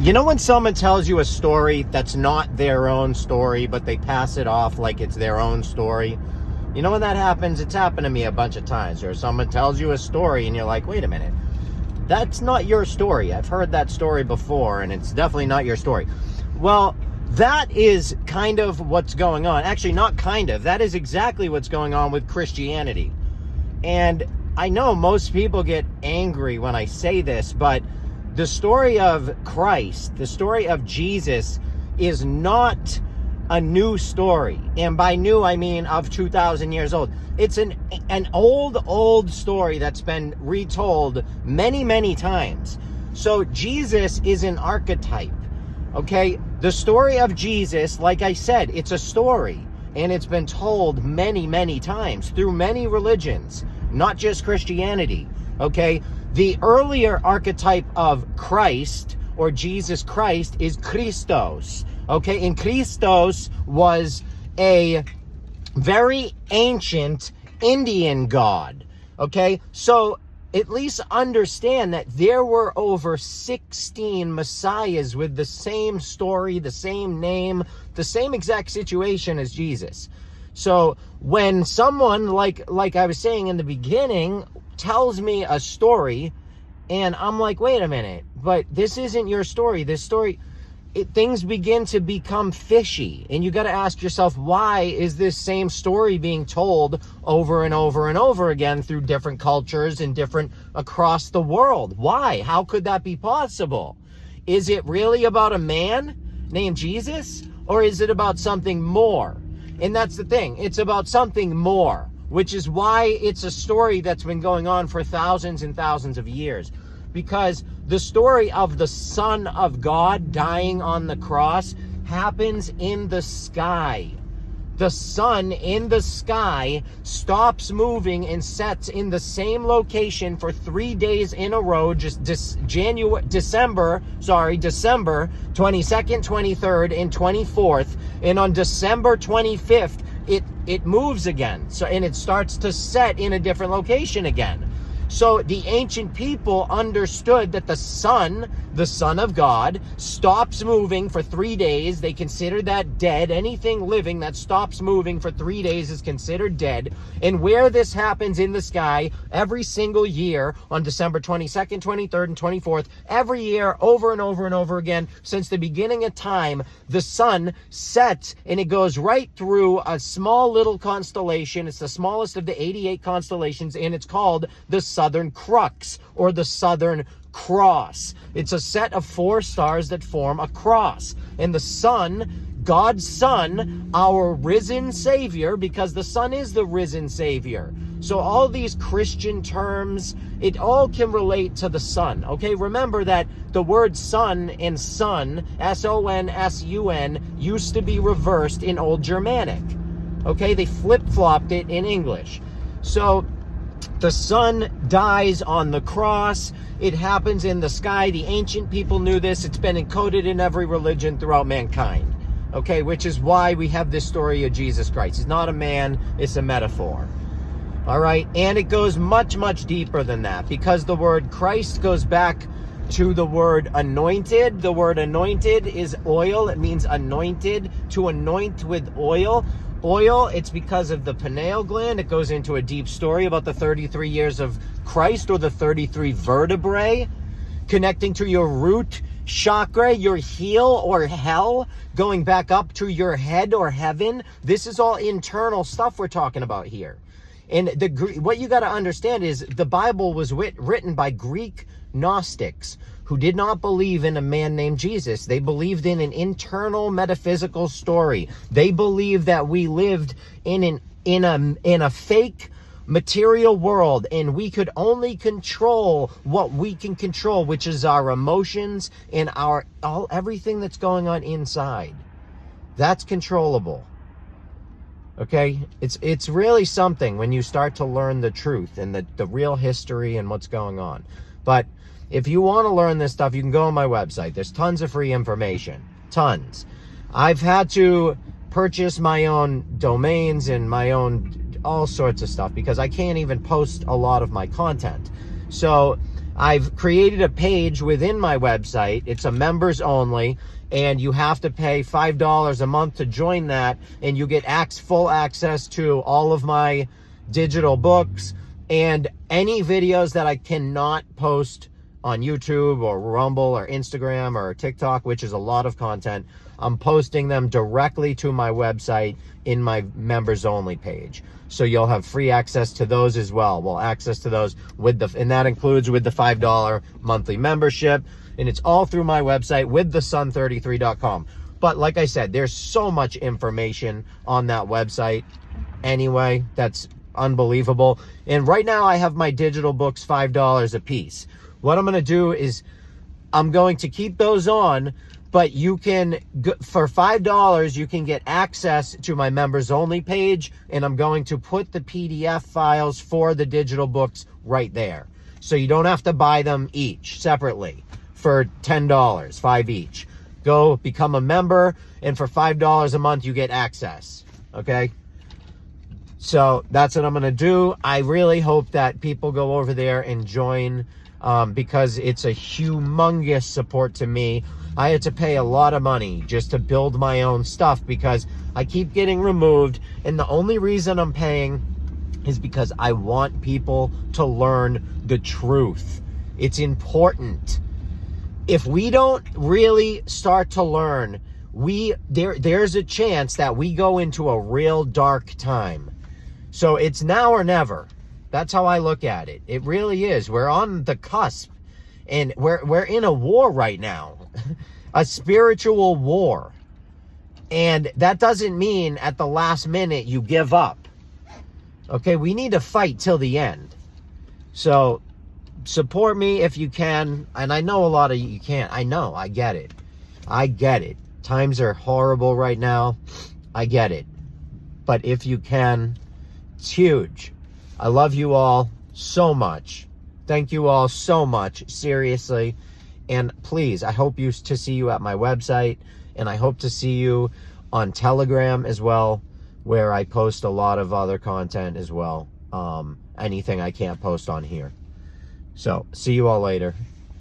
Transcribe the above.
You know when someone tells you a story that's not their own story, but they pass it off like it's their own story? You know when that happens? It's happened to me a bunch of times. Or someone tells you a story and you're like, wait a minute, that's not your story. I've heard that story before and it's definitely not your story. Well, that is kind of what's going on. Actually, not kind of. That is exactly what's going on with Christianity. And I know most people get angry when I say this, but the story of Christ, the story of Jesus, is not a new story. And by new, I mean of 2,000 years old. It's an old story that's been retold many, many times. So Jesus is an archetype, okay? The story of Jesus, like I said, it's a story. And it's been told many, many times through many religions, not just Christianity, okay? The earlier archetype of Christ, or Jesus Christ, is Christos, okay? And Christos was a very ancient Indian god, okay? So at least understand that there were over 16 messiahs with the same story, the same name, the same exact situation as Jesus. So when someone, like I was saying in the beginning, tells me a story and I'm like, wait a minute, but this isn't your story. This story, things begin to become fishy. And you got to ask yourself, why is this same story being told over and over and over again through different cultures and different across the world? Why? How could that be possible? Is it really about a man named Jesus, or is it about something more? And that's the thing. It's about something more, which is why it's a story that's been going on for thousands and thousands of years. Because the story of the Son of God dying on the cross happens in the sky. The sun in the sky stops moving and sets in the same location for 3 days in a row, just December 22nd, 23rd, and 24th. And on December 25th, it moves again. So, and it starts to set in a different location again. So the ancient people understood that the Son of God, stops moving for 3 days. They consider that dead. Anything living that stops moving for 3 days is considered dead. And where this happens in the sky every single year on December 22nd, 23rd, and 24th, every year over and over and over again, since the beginning of time, the sun sets and it goes right through a small little constellation. It's the smallest of the 88 constellations, and it's called the Southern Crux, or the Southern Cross. It's a set of 4 stars that form a cross. And the sun, God's Son, our risen Savior, because the Son is the risen Savior. So all these Christian terms, it all can relate to the Son. Okay, remember that the word son and son, S-O-N-S-U-N, used to be reversed in Old Germanic. Okay, they flip-flopped it in English. So the Son dies on the cross. It happens in the sky. The ancient people knew this. It's been encoded in every religion throughout mankind. Okay, which is why we have this story of Jesus Christ. He's not a man, it's a metaphor. All right, and it goes much, much deeper than that, because the word Christ goes back to the word anointed. The word anointed is oil. It means anointed, to anoint with oil. Oil, it's because of the pineal gland. It goes into a deep story about the 33 years of Christ, or the 33 vertebrae connecting to your root chakra, your heel or hell, going back up to your head or heaven. This is all internal stuff we're talking about here. And what you got to understand is the Bible was written by Greek Gnostics who did not believe in a man named Jesus. They believed in an internal metaphysical story. They believed that we lived in a fake material world, and we could only control what we can control, which is our emotions and everything that's going on inside. That's controllable. Okay, it's really something when you start to learn the truth and the real history and what's going on. But if you want to learn this stuff, you can go on my website. There's tons of free information. Tons. I've had to purchase my own domains and my own all sorts of stuff because I can't even post a lot of my content. So I've created a page within my website. It's a members only, and you have to pay $5 a month to join that, and you get full access to all of my digital books and any videos that I cannot post on YouTube or Rumble or Instagram or TikTok, which is a lot of content. I'm posting them directly to my website in my members only page. So you'll have free access to those as well. Well, access to those and that includes with the $5 monthly membership. And it's all through my website with thesun33.com. But like I said, there's so much information on that website anyway. That's unbelievable. And right now I have my digital books $5 a piece. What I'm going to do is I'm going to keep those on, but you can, for $5, you can get access to my members only page, and I'm going to put the PDF files for the digital books right there. So you don't have to buy them each separately for $10, 5 each. Go become a member, and for $5 a month, you get access. Okay? So that's what I'm going to do. I really hope that people go over there and join, because it's a humongous support to me. I had to pay a lot of money just to build my own stuff because I keep getting removed, and the only reason I'm paying is because I want people to learn the truth. It's important. If we don't really start to learn, there's a chance that we go into a real dark time. So it's now or never. That's how I look at it. It really is. We're on the cusp, and we're in a war right now, a spiritual war. And that doesn't mean at the last minute you give up. Okay, we need to fight till the end. So support me if you can. And I know a lot of you can't. I know. I get it. I get it. Times are horrible right now. I get it. But if you can, it's huge. I love you all so much. Thank you all so much. Seriously. And please, I hope to see you at my website. And I hope to see you on Telegram as well, where I post a lot of other content as well. Anything I can't post on here. So, see you all later.